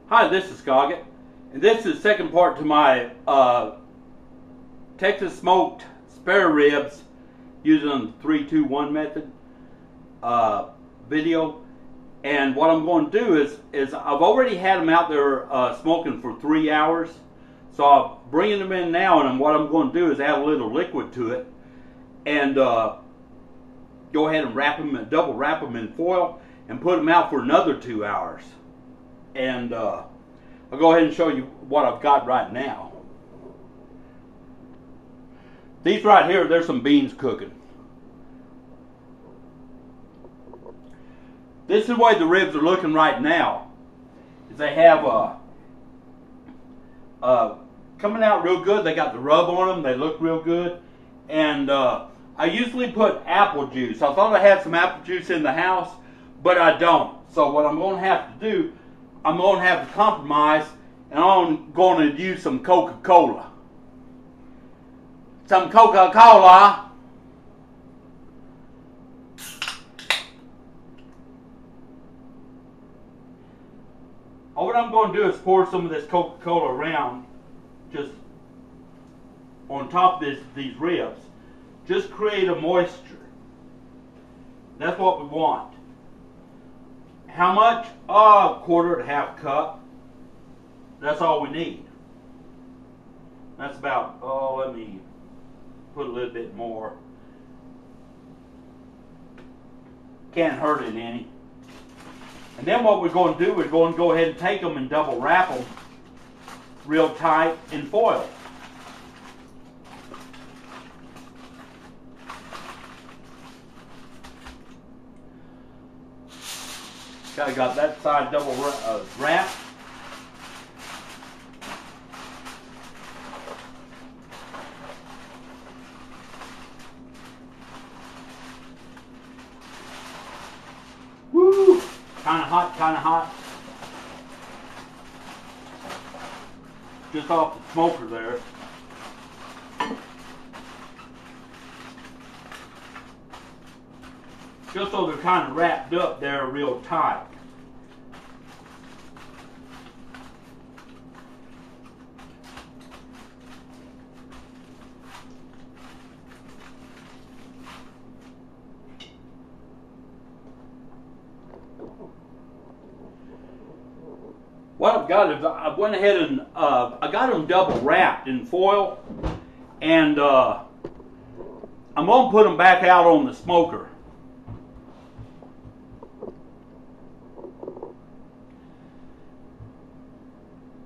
Hi, this is Goggett, and this is the second part to my Texas smoked spare ribs using the 3-2-1 method video. And what I'm going to do is I've already had them out there smoking for 3 hours, so I'm bringing them in now, and what I'm going to do is add a little liquid to it and go ahead and wrap them, double wrap them in foil, and put them out for another 2 hours. And I'll go ahead and show you what I've got right now. These right here, there's some beans cooking. This is the way the ribs are looking right now. Is they have coming out real good. They got the rub on them. They look real good. And I usually put apple juice. I thought I had some apple juice in the house, but I don't. So what I'm going to have to do, I'm going to have to compromise, and I'm going to use some Coca-Cola. Some Coca-Cola. All what I'm going to do is pour some of this Coca-Cola around, just on top of these ribs. Just create a moisture. That's what we want. How much? A quarter to half cup. That's all we need. That's about, let me put a little bit more. Can't hurt it any. And then what we're going to do, we're going to go ahead and take them and double wrap them real tight in foil. I got that side double wrapped. Woo! Kind of hot, kind of hot. Just off the smoker there. Just so they're kind of wrapped up there real tight. What I've got is I went ahead and I got them double wrapped in foil, and I'm going to put them back out on the smoker.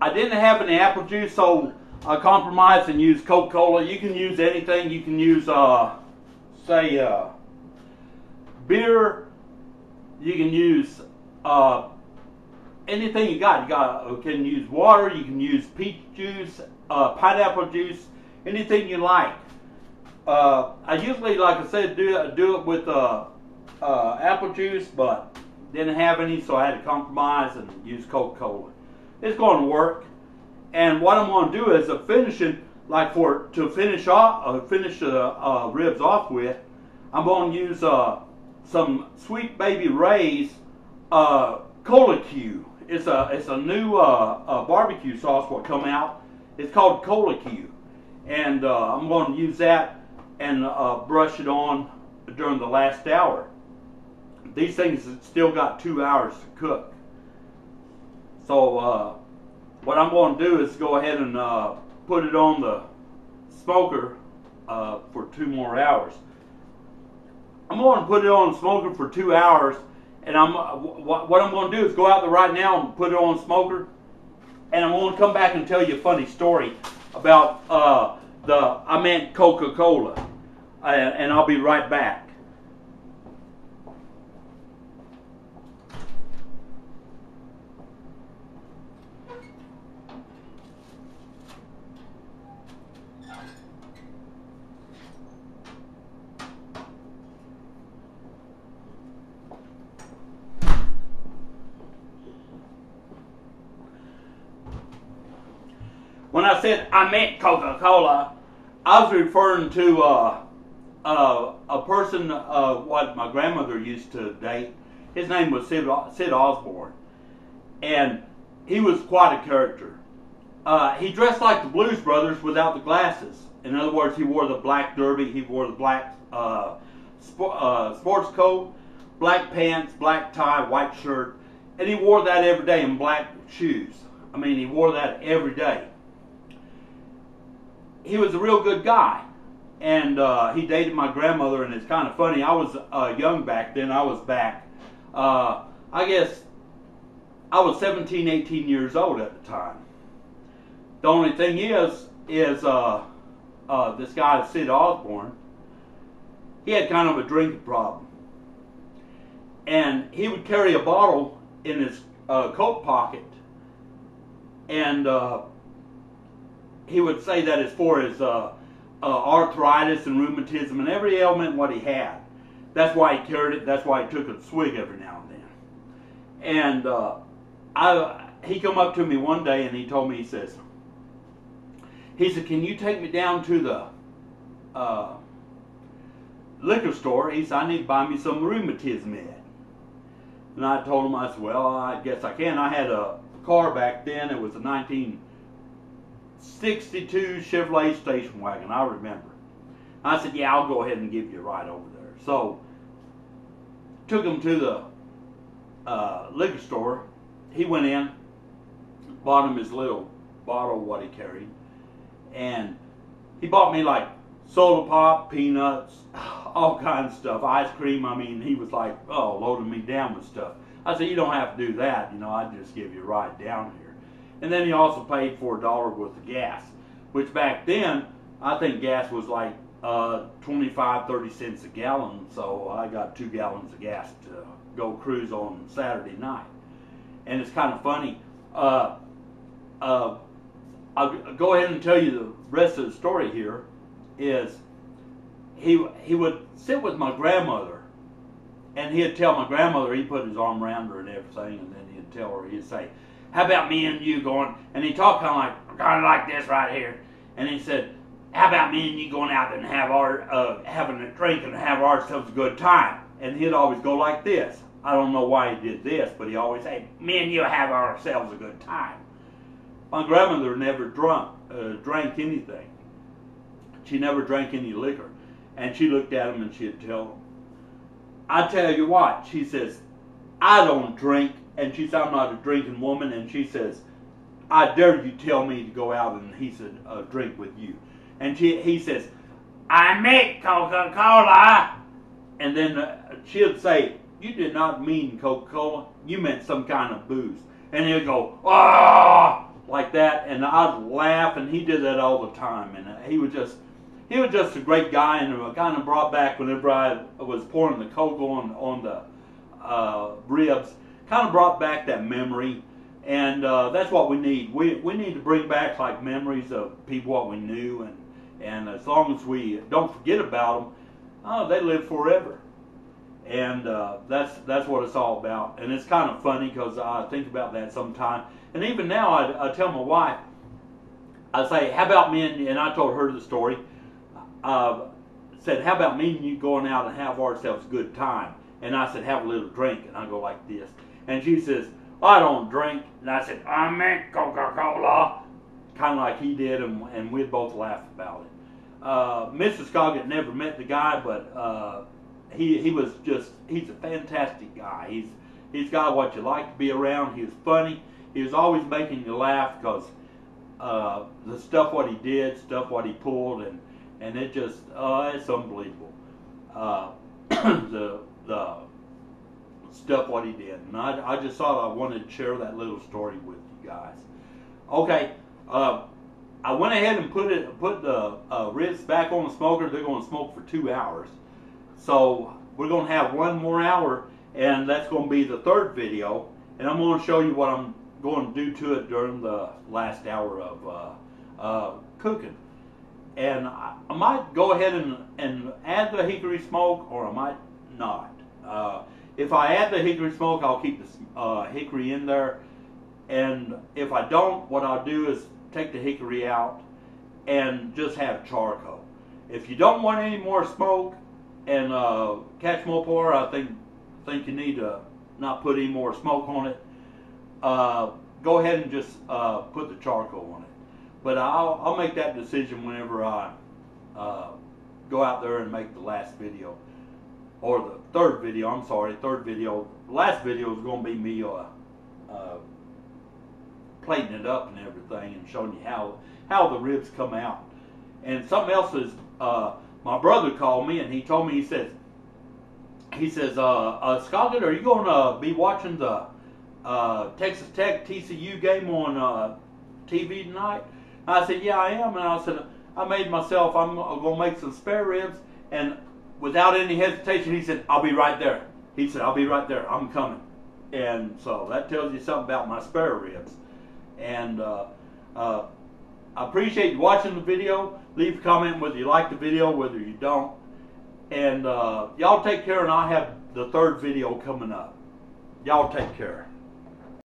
I didn't have any apple juice, so I compromised and used Coca-Cola. You can use anything. You can use, say, beer. You can use anything you got. You can use water. You can use peach juice, pineapple juice, anything you like. I usually, like I said, do it with apple juice, but didn't have any, so I had to compromise and use Coca-Cola. It's going to work, and what I'm going to do is finishing, like to finish the ribs off with, I'm going to use some Sweet Baby Ray's Cola Q. It's a new barbecue sauce what come out. It's called Cola Q, and I'm going to use that and brush it on during the last hour. These things still got 2 hours to cook. So what I'm going to do is go ahead and put it on the smoker for 2 more hours. I'm going to put it on the smoker for 2 hours, and what I'm going to do is go out there right now and put it on the smoker, and I'm going to come back and tell you a funny story about I meant Coca-Cola, and I'll be right back. When I said I meant Coca-Cola, I was referring to a person what my grandmother used to date. His name was Sid Osborne, and he was quite a character. He dressed like the Blues Brothers without the glasses. In other words, he wore the black derby, he wore the black sports coat, black pants, black tie, white shirt, and he wore that every day, in black shoes. I mean, he wore that every day. He was a real good guy, and he dated my grandmother, and it's kind of funny. I was young back then. I was back, I guess, I was 17, 18 years old at the time. The only thing is this guy, Sid Osborne, he had kind of a drinking problem. And he would carry a bottle in his coat pocket, and he would say that it's for his arthritis and rheumatism and every ailment what he had. That's why he carried it. That's why he took a swig every now and then. And he come up to me one day and he told me, he said, can you take me down to the liquor store? He said, I need to buy me some rheumatism med. And I told him, I said, well, I guess I can. I had a car back then. It was a 1962 Chevrolet station wagon, I remember. I said, yeah, I'll go ahead and give you a ride over there. So, took him to the liquor store. He went in, bought him his little bottle of what he carried, and he bought me like soda pop, peanuts, all kinds of stuff, ice cream. I mean, he was like, oh, loading me down with stuff. I said, you don't have to do that, you know, I'd just give you a ride down here. And then he also paid for $1 worth of gas, which back then, I think gas was like 25, 30 cents a gallon, so I got 2 gallons of gas to go cruise on Saturday night. And it's kind of funny. I'll go ahead and tell you the rest of the story here. Is he would sit with my grandmother, and he'd tell my grandmother, he'd put his arm around her and everything, and then he'd tell her, he'd say, how about me and you going, and he talked kind of like this right here, and he said, how about me and you going out and have having a drink and have ourselves a good time? And he'd always go like this. I don't know why he did this, but he always said, me and you have ourselves a good time. My grandmother never drank anything. She never drank any liquor. And she looked at him and she'd tell him, I tell you what, she says, I don't drink. And she said, I'm not a drinking woman. And she says, I dare you tell me to go out and, he said, drink with you. And he says, I make Coca-Cola. And then she'd say, you did not mean Coca-Cola. You meant some kind of booze. And he'd go, ah, like that. And I'd laugh, and he did that all the time. And he was just a great guy, and kind of brought back, whenever I was pouring the Coke on the ribs, kind of brought back that memory. And that's what we need. We need to bring back like memories of people what we knew, and as long as we don't forget about them, they live forever. And that's what it's all about. And it's kind of funny because I think about that sometime. And even now, I tell my wife, I say, how about me and I told her the story. Said, how about me and you going out and have ourselves a good time? And I said, have a little drink. And I go like this. And she says, I don't drink. And I said, I meant Coca-Cola. Kind of like he did, and we'd both laugh about it. Mrs. Scoggett never met the guy, but he's a fantastic guy. He's got what you like to be around. He was funny. He was always making you laugh because the stuff what he did, stuff what he pulled, and it just, it's unbelievable. The stuff what he did. And I just thought I wanted to share that little story with you guys. Okay, I went ahead and put the ribs back on the smoker. They're going to smoke for 2 hours. So we're going to have 1 more hour, and that's going to be the third video. And I'm going to show you what I'm going to do to it during the last hour of cooking. And I might go ahead and add the hickory smoke, or I might not. If I add the hickory smoke, I'll keep the hickory in there. And if I don't, what I'll do is take the hickory out and just have charcoal. If you don't want any more smoke and catch more pour, I think you need to not put any more smoke on it. go ahead and just put the charcoal on it. But I'll make that decision whenever I go out there and make the last video, or the third video. I'm sorry, third video. The last video is going to be me plating it up and everything, and showing you how the ribs come out. And something else is, my brother called me and he told me, he says, Scotland, are you going to be watching the Texas Tech TCU game on TV tonight? I said, yeah, I am. And I said, I'm going to make some spare ribs. And without any hesitation, he said, I'll be right there. He said, I'll be right there. I'm coming. And so that tells you something about my spare ribs. And I appreciate you watching the video. Leave a comment whether you like the video, whether you don't. And y'all take care, and I'll have the third video coming up. Y'all take care.